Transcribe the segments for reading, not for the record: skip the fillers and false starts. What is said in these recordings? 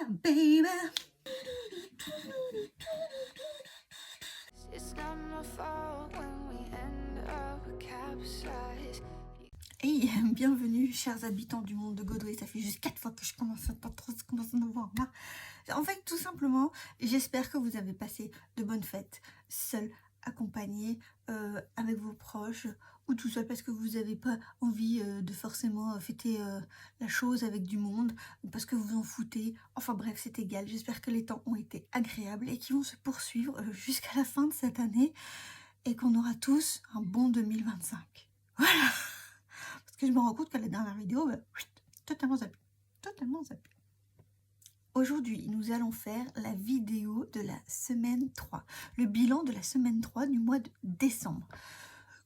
baby. Et bienvenue chers habitants du monde de Godway, ça fait juste 4 fois que je commence à me voir marre. En fait tout simplement, j'espère que vous avez passé de bonnes fêtes, seul, accompagné, avec vos proches ou tout seul parce que vous n'avez pas envie de forcément fêter la chose avec du monde ou parce que vous en foutez. Enfin bref, c'est égal, j'espère que les temps ont été agréables et qu'ils vont se poursuivre jusqu'à la fin de cette année et qu'on aura tous un bon 2025. Voilà. Parce que je me rends compte que la dernière vidéo, totalement zappé. Aujourd'hui, nous allons faire la vidéo de la semaine 3. Le bilan de la semaine 3 du mois de décembre.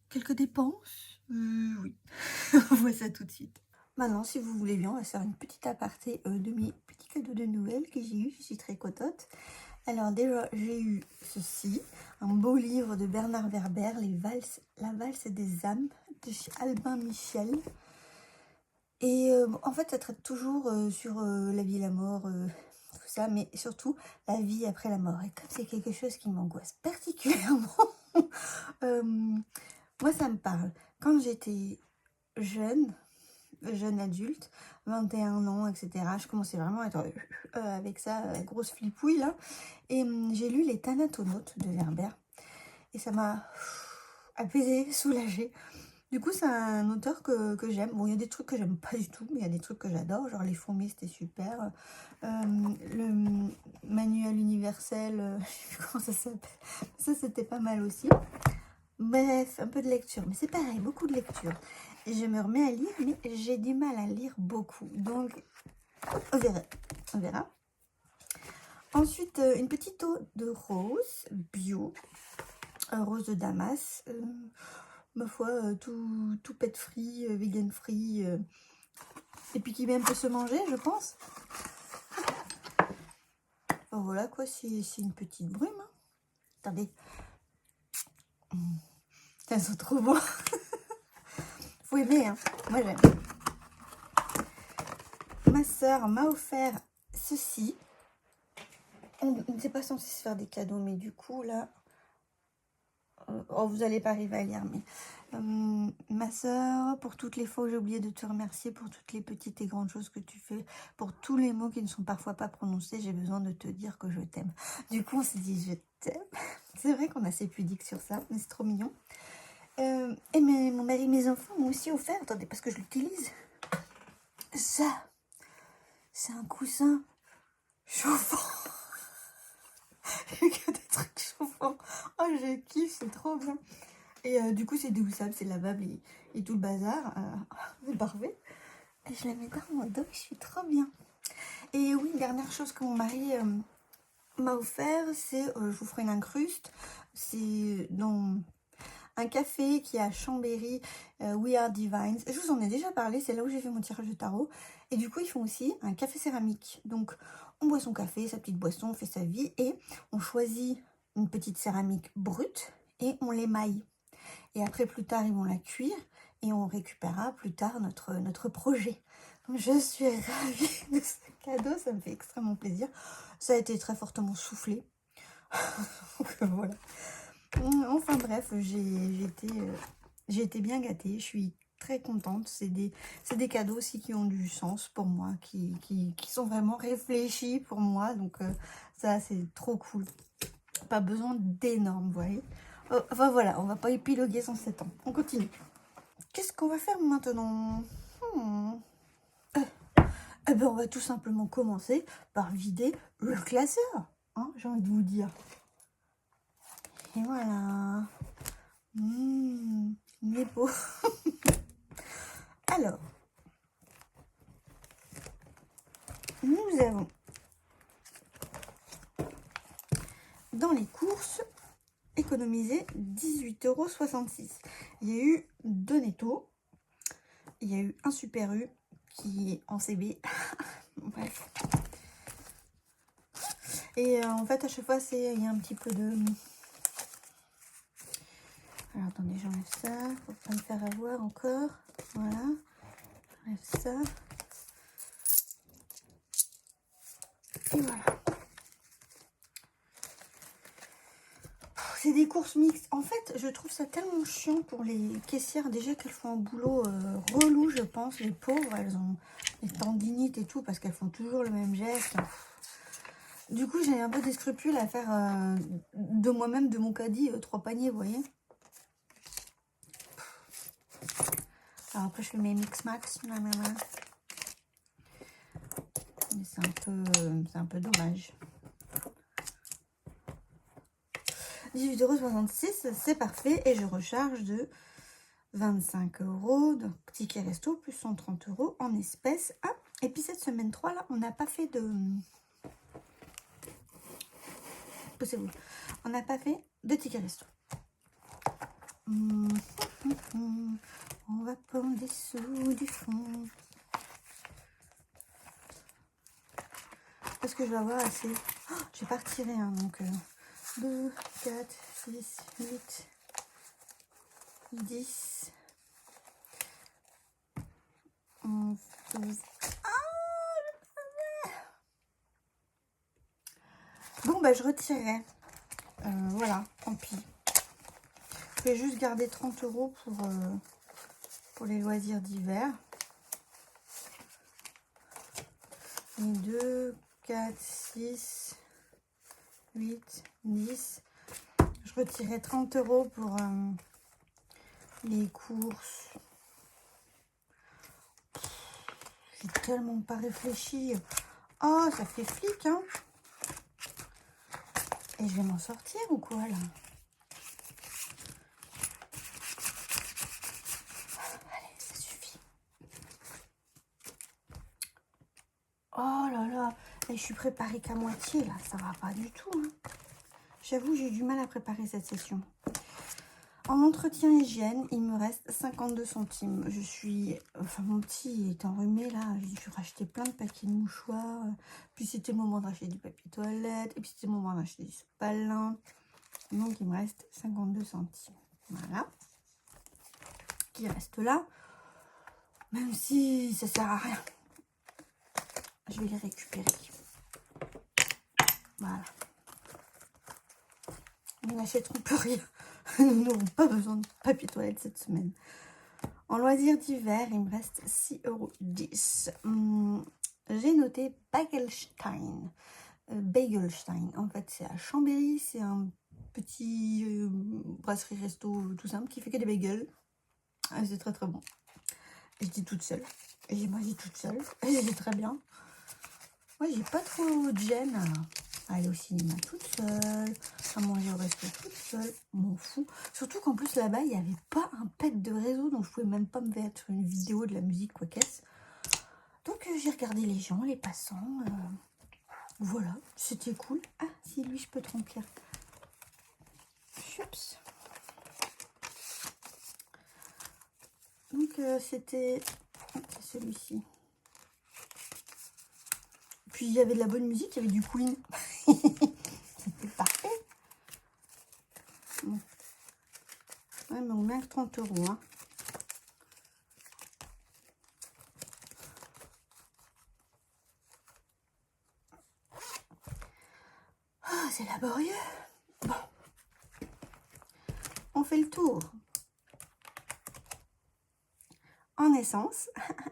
Quelques dépenses oui. On voit ça tout de suite. Maintenant, si vous voulez bien, on va faire une petite aparté de mes petits cadeaux de Noël que j'ai eu. Je suis très contente. Alors déjà, j'ai eu ceci, un beau livre de Bernard Werber, La valse des âmes, de chez Albin Michel. Et en fait, ça traite toujours sur la vie et la mort, tout ça, mais surtout la vie après la mort. Et comme c'est quelque chose qui m'angoisse particulièrement, moi ça me parle. Quand j'étais jeune adulte, 21 ans, etc., je commençais vraiment à être avec ça, grosse flipouille là. Et j'ai lu Les Thanatonautes de Werber. Et ça m'a apaisée, soulagée. Du coup, c'est un auteur que j'aime. Bon, il y a des trucs que j'aime pas du tout, mais il y a des trucs que j'adore. Genre Les Fourmis, c'était super. Le Manuel universel, je sais plus comment ça s'appelle. Ça, c'était pas mal aussi. Bref, un peu de lecture. Mais c'est pareil, beaucoup de lecture. Et je me remets à lire, mais j'ai du mal à lire beaucoup. Donc, on verra. Ensuite, une petite eau de rose bio. Rose de Damas. Ma foi, tout pet free, vegan free, et puis qui même peut se manger, je pense. Enfin, voilà quoi, c'est une petite brume. Hein. Attendez. Elles sont trop beaux. Faut aimer, hein. Moi j'aime. Ma soeur m'a offert ceci. On n'était pas censé se faire des cadeaux, mais du coup là... Oh, vous n'allez pas arriver à lire, mais ma soeur, pour toutes les fois où j'ai oublié de te remercier, pour toutes les petites et grandes choses que tu fais, pour tous les mots qui ne sont parfois pas prononcés, j'ai besoin de te dire que je t'aime. Du coup, on s'est dit je t'aime. C'est vrai qu'on a assez pudique sur ça, mais c'est trop mignon. Et mon mari et mes enfants m'ont aussi offert, attendez, parce que je l'utilise. Ça, c'est un coussin chauffant. J'ai que des trucs chauffants. Oh, je kiffe, c'est trop bien. Et du coup, c'est déhoussable, c'est lavable et tout le bazar. C'est parfait. Et je la mets dans mon dos, je suis trop bien. Et oui, dernière chose que mon mari m'a offert, c'est, je vous ferai une incruste, c'est dans un café qui est à Chambéry, We Are Divines. Je vous en ai déjà parlé, c'est là où j'ai fait mon tirage de tarot. Et du coup, ils font aussi un café céramique. Donc, on boit son café, sa petite boisson, on fait sa vie et on choisit une petite céramique brute et on l'émaille. Et après, plus tard, ils vont la cuire et on récupérera plus tard notre projet. Donc, je suis ravie de ce cadeau, ça me fait extrêmement plaisir. Ça a été très fortement soufflé. Donc, voilà. Enfin bref, j'ai été bien gâtée, je suis très contente. C'est des cadeaux aussi qui ont du sens pour moi, qui sont vraiment réfléchis pour moi. Donc ça, c'est trop cool. Pas besoin d'énormes, vous voyez. Enfin voilà, on va pas épiloguer sans 7 ans. On continue. Qu'est-ce qu'on va faire maintenant Eh ben, on va tout simplement commencer par vider le classeur. Hein, j'ai envie de vous dire. Et voilà. Il est beau. Alors, nous avons dans les courses économisé 18,66 €. Il y a eu 2 nettos. Il y a eu un Super U qui est en CB. Bref. Et en fait, à chaque fois, il y a un petit peu de... Alors, attendez, j'enlève ça. Faut pas me faire avoir encore. Voilà. J'enlève ça. Et voilà. C'est des courses mixtes. En fait, je trouve ça tellement chiant pour les caissières. Déjà qu'elles font un boulot relou, je pense. Les pauvres, elles ont des tendinites et tout parce qu'elles font toujours le même geste. Du coup, j'ai un peu des scrupules à faire de moi-même, de mon caddie, 3 paniers, vous voyez. Alors après, je fais mes mix-max. Mais c'est un peu dommage. 18,66 €, c'est parfait. Et je recharge de 25 €. Donc, ticket resto, plus 130 € en espèces. Ah, et puis cette semaine 3, là, on n'a pas fait de... Poussez-vous. On n'a pas fait de ticket resto. On va prendre des sous du fond. Parce que je vais avoir assez. Oh, je vais pas retirer, hein, donc 2, 4, 6, 8, 10, 11, 12. Bon, bah, je retirerai. Voilà, tant pis. Je vais juste garder 30 € pour les loisirs d'hiver. Et 2, 4, 6, 8, 10. Je retirerai 30 € pour les courses. J'ai tellement pas réfléchi. Oh, ça fait flic, hein. Et je vais m'en sortir ou quoi, là? Allez, ça suffit. Oh là là. Et je suis préparée qu'à moitié, là. Ça va pas du tout, hein. J'avoue, j'ai du mal à préparer cette session. En entretien hygiène, il me reste 52 centimes. Je suis... Enfin, mon petit est enrhumé, là. J'ai dû racheter plein de paquets de mouchoirs. Puis c'était le moment d'acheter du papier toilette. Et puis c'était le moment d'acheter du spalin. Donc, il me reste 52 centimes. Voilà. Qui reste là. Même si ça sert à rien. Je vais les récupérer. Voilà. Nous n'achèterons plus rien. Nous n'aurons pas besoin de papier toilette cette semaine. En loisirs d'hiver, il me reste 6,10 €. J'ai noté Bagelstein. Bagelstein. En fait, c'est à Chambéry. C'est un petit brasserie resto tout simple qui fait que des bagels. C'est très très bon. Je dis toute seule. Et j'ai mangé toute seule. Et c'est très bien. Moi, j'ai pas trop de gêne à aller au cinéma toute seule, à manger au resto toute seule. M'en fous. Surtout qu'en plus, là-bas, il n'y avait pas un pet de réseau, donc je pouvais même pas me mettre une vidéo de la musique, quoi qu'est-ce. Donc, j'ai regardé les gens, les passants. Voilà, c'était cool. Ah, si, lui, je peux te remplir. Chups. Donc, c'était celui-ci. Puis, il y avait de la bonne musique, il y avait du Queen. C'était parfait. Bon. Ouais, mais on met 30 €. Hein. Ah, c'est laborieux. Bon. On fait le tour. En essence,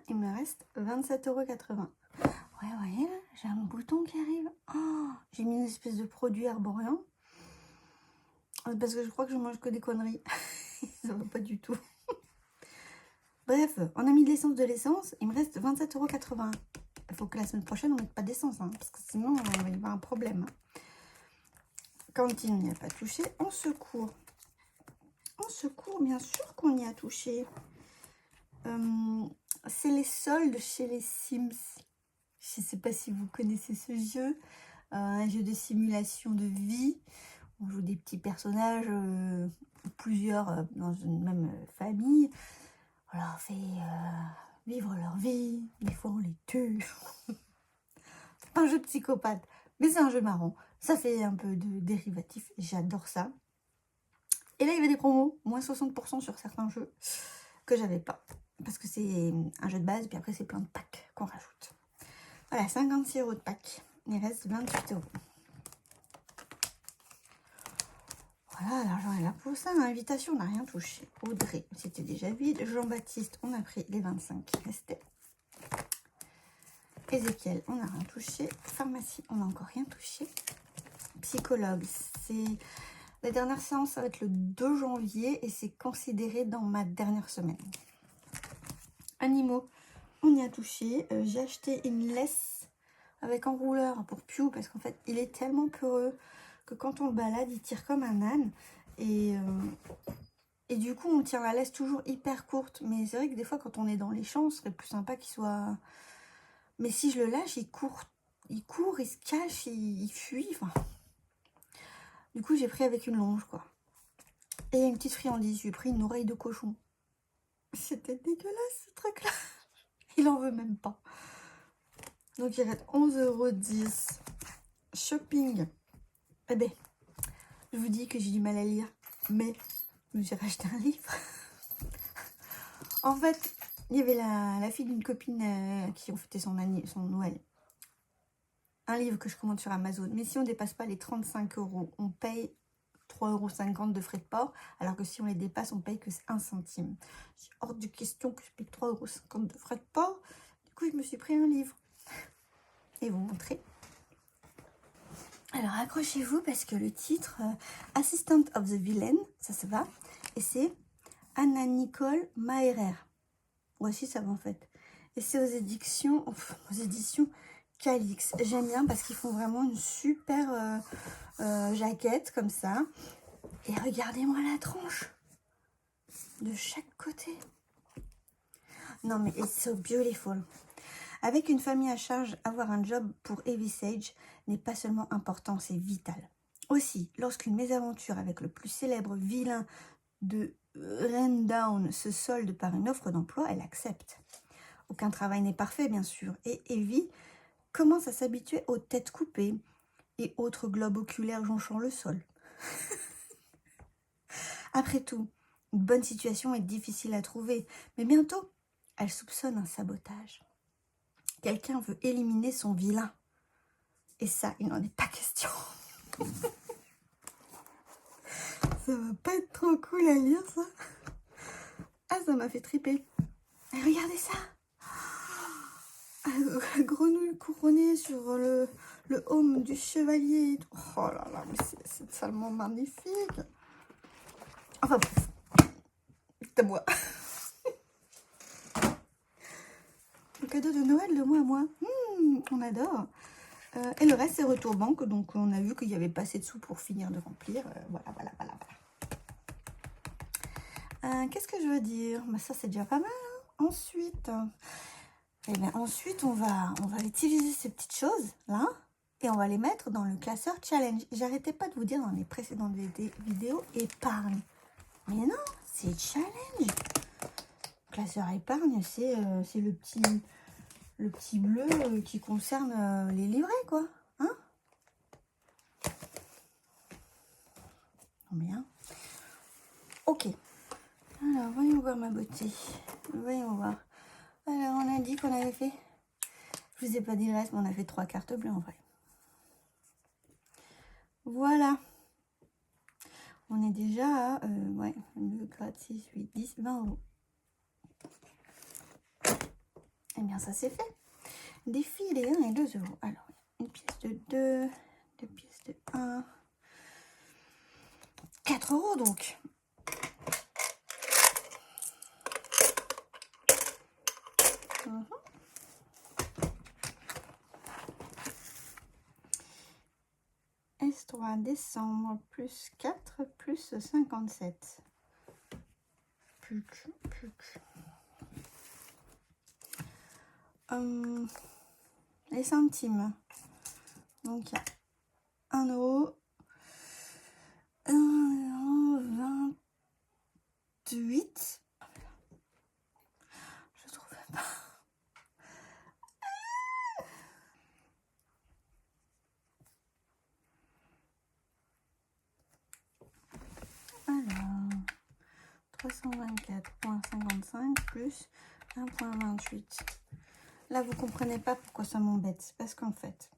il me reste 27,80 €. Ouais, vous voyez, là, j'ai un bouton qui arrive. Oh, j'ai mis une espèce de produit herborian. Parce que je crois que je mange que des conneries. Ça va pas du tout. Bref, on a mis de l'essence. Il me reste 27,80 €. Il faut que la semaine prochaine, on ne mette pas d'essence. Hein, parce que sinon, il va y avoir un problème. Cantine, on n'y a pas touché. En secours. En secours, bien sûr qu'on y a touché. C'est les soldes chez les Sims. Je ne sais pas si vous connaissez ce jeu. Un jeu de simulation de vie. On joue des petits personnages, plusieurs dans une même famille. On leur fait vivre leur vie. Des fois, on les tue. C'est pas un jeu psychopathe, mais c'est un jeu marrant. Ça fait un peu de dérivatif. J'adore ça. Et là, il y avait des promos. Moins 60% sur certains jeux que j'avais pas. Parce que c'est un jeu de base, puis après, c'est plein de packs qu'on rajoute. Voilà, 56 € de pack. Il reste 28 €. Voilà, l'argent est là pour ça. Invitation, on n'a rien touché. Audrey, c'était déjà vide. Jean-Baptiste, on a pris les 25 qui restaient. Ézéchiel, on n'a rien touché. Pharmacie, on n'a encore rien touché. Psychologue, c'est... La dernière séance, ça va être le 2 janvier et c'est considéré dans ma dernière semaine. Animaux, on y a touché. J'ai acheté une laisse avec enrouleur pour Piou parce qu'en fait, il est tellement peureux que quand on le balade, il tire comme un âne. Et du coup, on tire la laisse toujours hyper courte. Mais c'est vrai que des fois, quand on est dans les champs, ce serait plus sympa qu'il soit... Mais si je le lâche, il court, il se cache, il fuit. Enfin... Du coup, j'ai pris avec une longe, quoi. Et une petite friandise, j'ai pris une oreille de cochon. C'était dégueulasse, ce truc-là. Il en veut même pas. Donc, il reste 11,10 €. Shopping. Eh ben, je vous dis que j'ai du mal à lire. Mais, j'ai racheté un livre. En fait, il y avait la fille d'une copine qui ont fêté son Noël. Un livre que je commande sur Amazon. Mais si on ne dépasse pas les 35 €, on paye 3,50 € de frais de port. Alors que si on les dépasse, on paye que 1 centime. C'est hors de question que je paye 3,50 € de frais de port. Du coup, je me suis pris un livre. Et vous montrer. Alors, accrochez-vous parce que le titre, Assistant of the Villain, ça se va. Et c'est Anna-Nicole Maerer. Voici ça va en fait. Et c'est aux éditions Calix. J'aime bien parce qu'ils font vraiment une super jaquette comme ça. Et regardez-moi la tranche. De chaque côté. Non mais it's so beautiful. Avec une famille à charge, avoir un job pour Heavy Sage n'est pas seulement important, c'est vital. Aussi, lorsqu'une mésaventure avec le plus célèbre vilain de Rendown se solde par une offre d'emploi, elle accepte. Aucun travail n'est parfait, bien sûr, et Evie commence à s'habituer aux têtes coupées et autres globes oculaires jonchant le sol. Après tout, une bonne situation est difficile à trouver, mais bientôt, elle soupçonne un sabotage. Quelqu'un veut éliminer son vilain. Et ça, il n'en est pas question. Ça va pas être trop cool à lire, ça. Ah, ça m'a fait triper. Et regardez ça. Grenouille couronnée sur le home du chevalier. Oh là là, mais c'est tellement magnifique. Enfin bref, c'est à moi. Le cadeau de Noël de moi à moi. On adore. Et le reste, c'est retour banque. Donc, on a vu qu'il n'y avait pas assez de sous pour finir de remplir. Voilà. Qu'est-ce que je veux dire? Bah, ça, c'est déjà pas mal. Hein. Ensuite, on va utiliser ces petites choses là et on va les mettre dans le classeur challenge. J'arrêtais pas de vous dire dans les précédentes vidéos épargne. Mais non, c'est challenge. Classeur épargne, c'est le petit bleu qui concerne les livrets, quoi. Hein? Bien. Ok. Alors, voyons voir ma beauté. Voyons voir. Alors, on a dit qu'on avait fait... Je vous ai pas dit le reste, mais on a fait 3 cartes bleues en vrai. Voilà. On est déjà à 2, 4, 6, 8, 10, 20 €. Eh bien, ça c'est fait. Défi les 1 et 2 €. Alors, une pièce de 2, 2 pièces de 1. 4 € donc. S3 décembre plus 4 plus 57. Les centimes. Donc, il y a 1 €. 1,28 €. Je trouve pas. Alors, 324,55 plus 1,28. Là, vous comprenez pas pourquoi ça m'embête. C'est parce qu'en fait,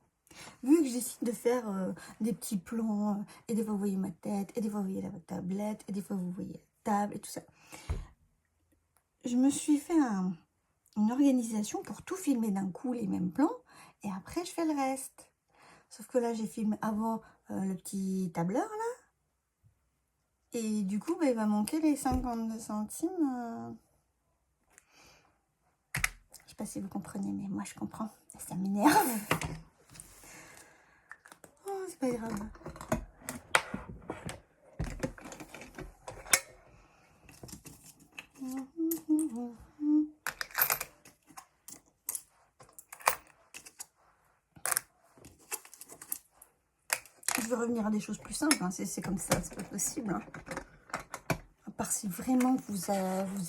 Vu que j'essaie de faire des petits plans, et des fois vous voyez ma tête, et des fois vous voyez la tablette, et des fois vous voyez la table, et tout ça. Je me suis fait une organisation pour tout filmer d'un coup, les mêmes plans, et après je fais le reste. Sauf que là, j'ai filmé avant le petit tableur, là. Et du coup, bah, il va manquer les 52 centimes. Je sais pas si vous comprenez, mais moi, je comprends. Ça m'énerve. Oh, c'est pas grave. Je veux revenir à des choses plus simples. Hein. C'est comme ça, c'est pas possible. Hein. À part si vraiment vous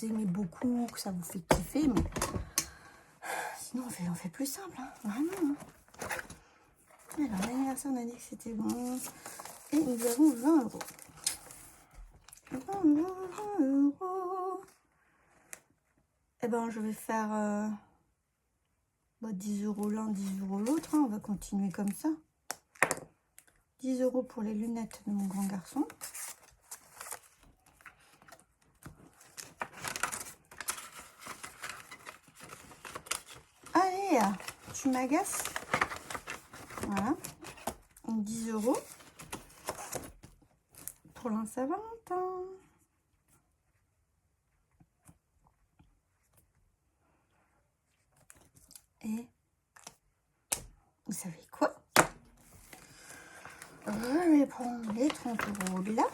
aimez beaucoup, que ça vous fait kiffer, mais sinon on fait plus simple, hein. Vraiment. Hein. Alors l'anniversaire, on a dit que c'était bon. Et nous avons 20 euros. 20 euros. Eh ben je vais faire 10 euros l'un, 10 euros l'autre. Hein. On va continuer comme ça. 10 euros pour les lunettes de mon grand garçon. Allez, tu m'agaces. Voilà. 10 euros pour l'un Saint-Valentin. Et vous savez quoi? Je vais prendre les 30 euros là.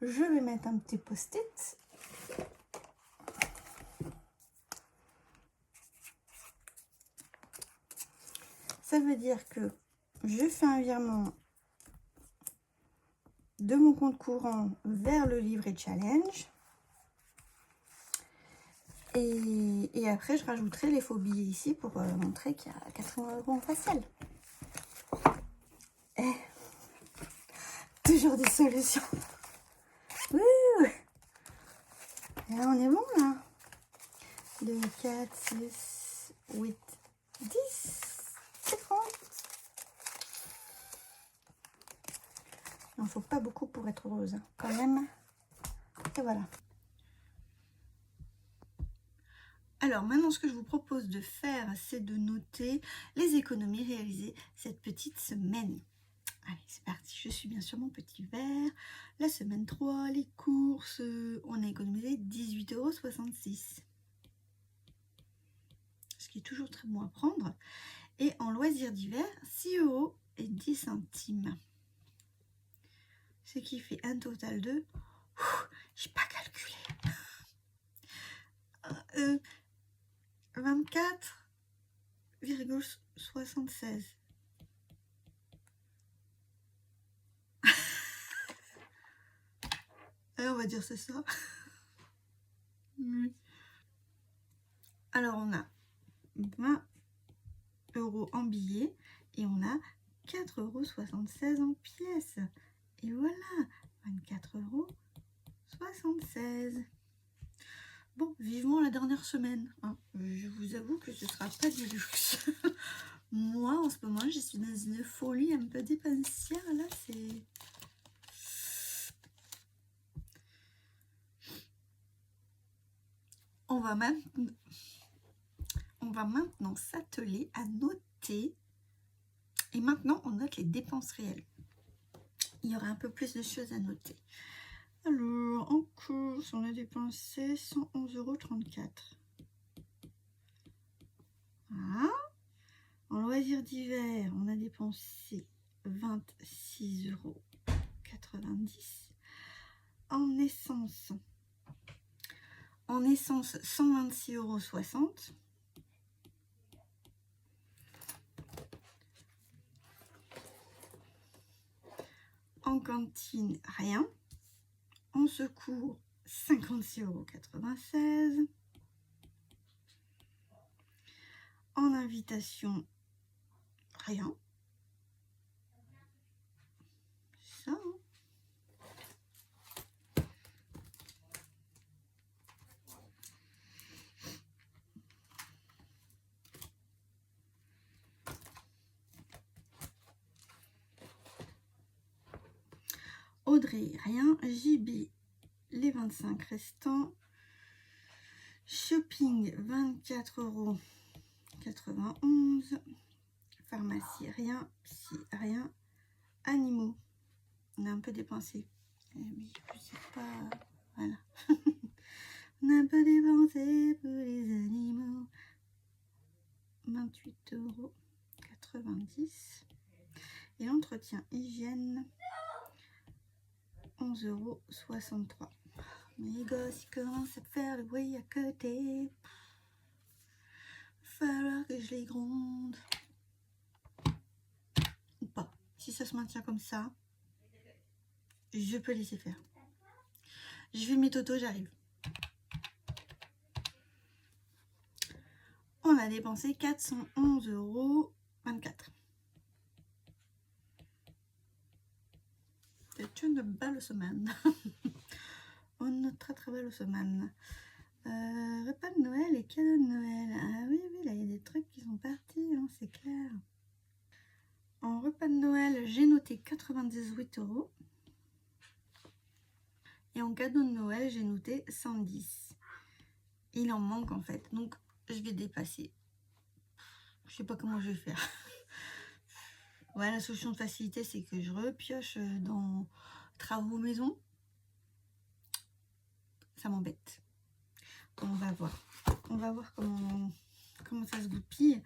Je vais mettre un petit post-it. Ça veut dire que je fais un virement de mon compte courant vers le livret challenge. Et après, je rajouterai les faux billets ici pour montrer qu'il y a 80 euros en facial. Eh, toujours des solutions. Wouh! Et là, on est bon, là. 2, 4, 6, 8, 10. C'est 30. Il n'en faut pas beaucoup pour être heureuse, hein, quand même. Et voilà. Alors maintenant, ce que je vous propose de faire, c'est de noter les économies réalisées cette petite semaine. Allez, c'est parti. Je suis bien sûr mon petit verre. La semaine 3, les courses, on a économisé 18,66 €. Ce qui est toujours très bon à prendre. Et en loisirs d'hiver, 6,10 €. Ce qui fait un total de... J'ai pas calculé. 24,76 €. On va dire c'est ça. Alors on a 20 € en billets et on a 4,76 € en pièces. Et voilà, 24,76 €. Bon, vivement la dernière semaine. Hein. Je vous avoue que ce sera pas du luxe. Moi, en ce moment, je suis dans une folie un peu dépensière. Là, c'est... On va maintenant s'atteler à noter. Et maintenant, on note les dépenses réelles. Il y aura un peu plus de choses à noter. Alors, en course, on a dépensé 111,34 €. Voilà. En loisirs d'hiver, on a dépensé 26,90 €. En essence, 126,60 €. En cantine, rien. En secours, 56,96 €. En invitation, rien. Ça, hein. Audrey, rien. JB, les 25 restants. Shopping, 24,91 €. Pharmacie, rien. Psy, rien. Animaux, on a un peu dépensé. Mais je sais pas. Voilà. On a un peu dépensé pour les animaux. 28,90 €. Et l'entretien hygiène, 11,63 €. Mes gosses, ils commencent à faire le bruit à côté. Il va falloir que je les gronde. Ou pas. Si ça se maintient comme ça, je peux laisser faire. Je fais mes totos, j'arrive. On a dépensé 411,24 €. C'est une belle semaine. On a très belle semaine. Repas de Noël et cadeaux de Noël. Ah oui, oui, là il y a des trucs qui sont partis, hein, c'est clair. En repas de Noël, j'ai noté 98 €. Et en cadeau de Noël, j'ai noté 110. Il en manque en fait, donc je vais dépasser. Je sais pas comment je vais faire. Ouais, la solution de facilité, c'est que je repioche dans travaux maison. Ça m'embête. On va voir. On va voir comment ça se goupille.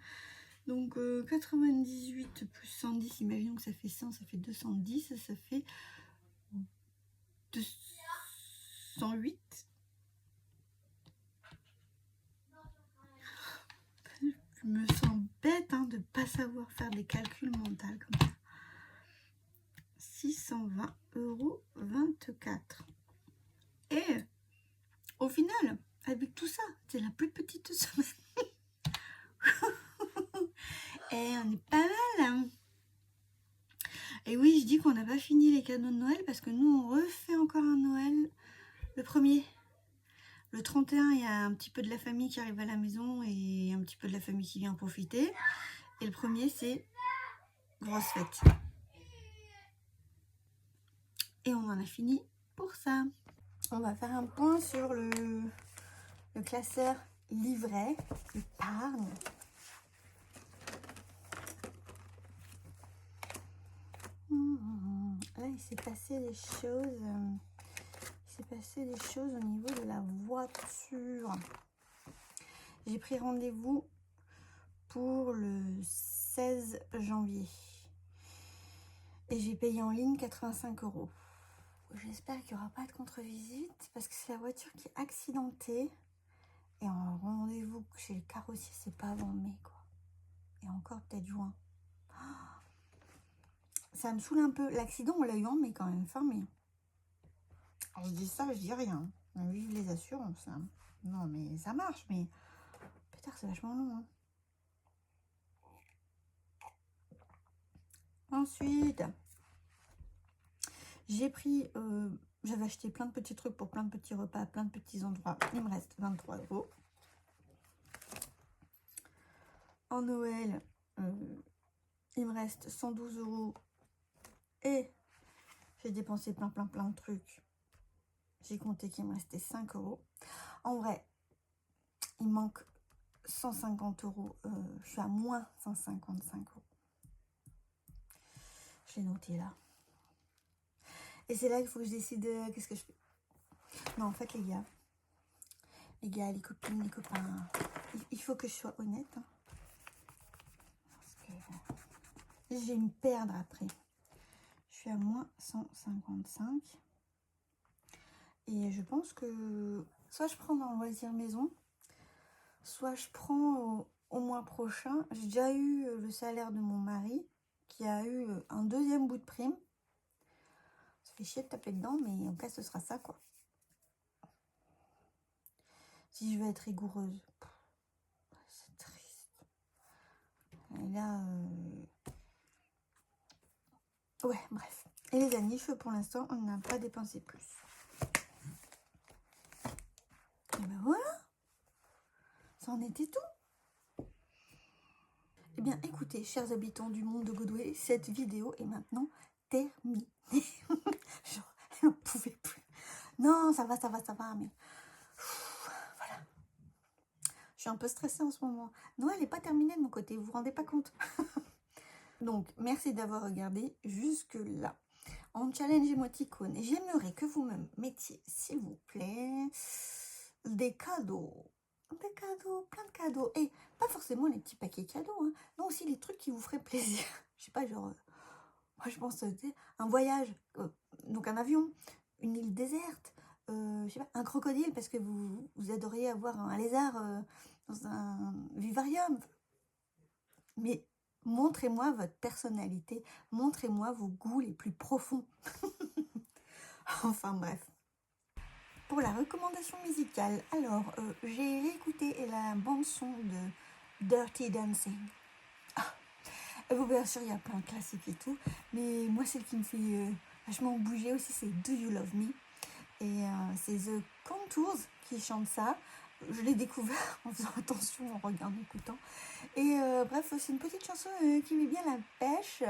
Donc 98 plus 110, imaginons que ça fait 100, ça fait 210, ça fait 208. Je me sens bête hein, de ne pas savoir faire des calculs mentaux comme ça. 620,24 €. Et au final, avec tout ça, c'est la plus petite semaine. Et on est pas mal. Hein. Et oui, je dis qu'on n'a pas fini les cadeaux de Noël parce que nous, on refait encore un Noël le 1er. Le 31, il y a un petit peu de la famille qui arrive à la maison et un petit peu de la famille qui vient en profiter. Et le 1er, c'est grosse fête. Et on en a fini pour ça. On va faire un point sur le classeur livret, épargne. Là, il s'est passé des choses. Au niveau de la voiture. J'ai pris rendez-vous pour le 16 janvier. Et j'ai payé en ligne 85 €. J'espère qu'il n'y aura pas de contre-visite parce que c'est la voiture qui est accidentée. Et en rendez-vous chez le carrossier, c'est pas avant mai, quoi. Et encore peut-être juin. Ça me saoule un peu. L'accident, on l'a eu en mai quand même, fin mai. Alors, je dis ça, je dis rien. Vive les assurances. Hein. Non, mais ça marche, mais putain, c'est vachement long. Hein. Ensuite, j'ai pris... j'avais acheté plein de petits trucs pour plein de petits repas, plein de petits endroits. Il me reste 23 €. En Noël, il me reste 112 € et j'ai dépensé plein de trucs. J'ai compté qu'il me restait 5 €. En vrai, il manque 150 €. Je suis à moins 155 €. Je l'ai noté là. Et c'est là qu'il faut que je décide qu'est-ce que je fais. Non, en fait, les gars, les copines, les copains, il faut que je sois honnête. Hein, parce que je vais me perdre après. Je suis à moins 155. Et je pense que soit je prends dans le loisir maison, soit je prends au mois prochain. J'ai déjà eu le salaire de mon mari qui a eu un deuxième bout de prime. Ça fait chier de taper dedans, mais en cas ce sera ça quoi. Si je veux être rigoureuse, c'est triste. Et là, ouais, bref. Et les anniches, pour l'instant, on n'a pas dépensé plus. Et ben voilà, ça en était tout. Eh bien, écoutez, chers habitants du monde de Godway, cette vidéo est maintenant terminée. On pouvait plus. Non, ça va, mais... Voilà. Je suis un peu stressée en ce moment. Noël n'est pas terminé de mon côté, vous vous rendez pas compte. Donc, merci d'avoir regardé jusque-là. En challenge émoticône, j'aimerais que vous me mettiez, s'il vous plaît, des cadeaux. Des cadeaux, plein de cadeaux. Et pas forcément les petits paquets cadeaux, hein. Non, aussi les trucs qui vous feraient plaisir. Je sais pas, genre... moi, je pense, un voyage, donc un avion, une île déserte, je sais pas, un crocodile, parce que vous adoriez avoir un lézard dans un vivarium. Mais montrez-moi votre personnalité, montrez-moi vos goûts les plus profonds. Enfin bref. Pour la recommandation musicale, alors j'ai réécouté la bande-son de Dirty Dancing. Bon, bien sûr, il y a plein de classiques et tout, mais moi, celle qui me fait vachement bouger aussi, c'est Do You Love Me. Et c'est The Contours qui chante ça. Je l'ai découvert en faisant attention, en regardant, en écoutant. Et bref, c'est une petite chanson qui met bien la pêche.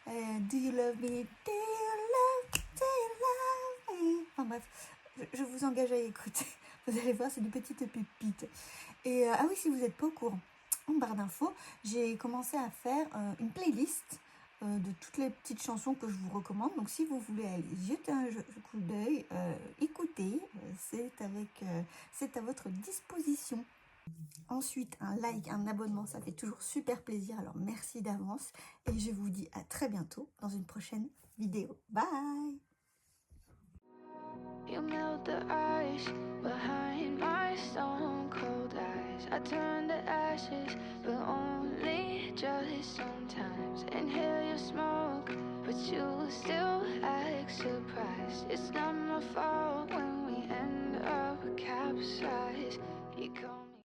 Do you love me? Do you love me? Enfin bref, je vous engage à écouter. Vous allez voir, c'est des petites pépites. Et ah oui, si vous n'êtes pas au courant, en barre d'infos, j'ai commencé à faire une playlist de toutes les petites chansons que je vous recommande. Donc si vous voulez aller jeter un coup d'œil, écoutez, c'est à votre disposition. Ensuite, un like, un abonnement, ça fait toujours super plaisir. Alors merci d'avance et je vous dis à très bientôt dans une prochaine vidéo. Bye! You melt the ice behind my stone cold eyes. I turn to ashes, but only just sometimes. Inhale your smoke, but you still act surprised. It's not my fault when we end up capsized. You come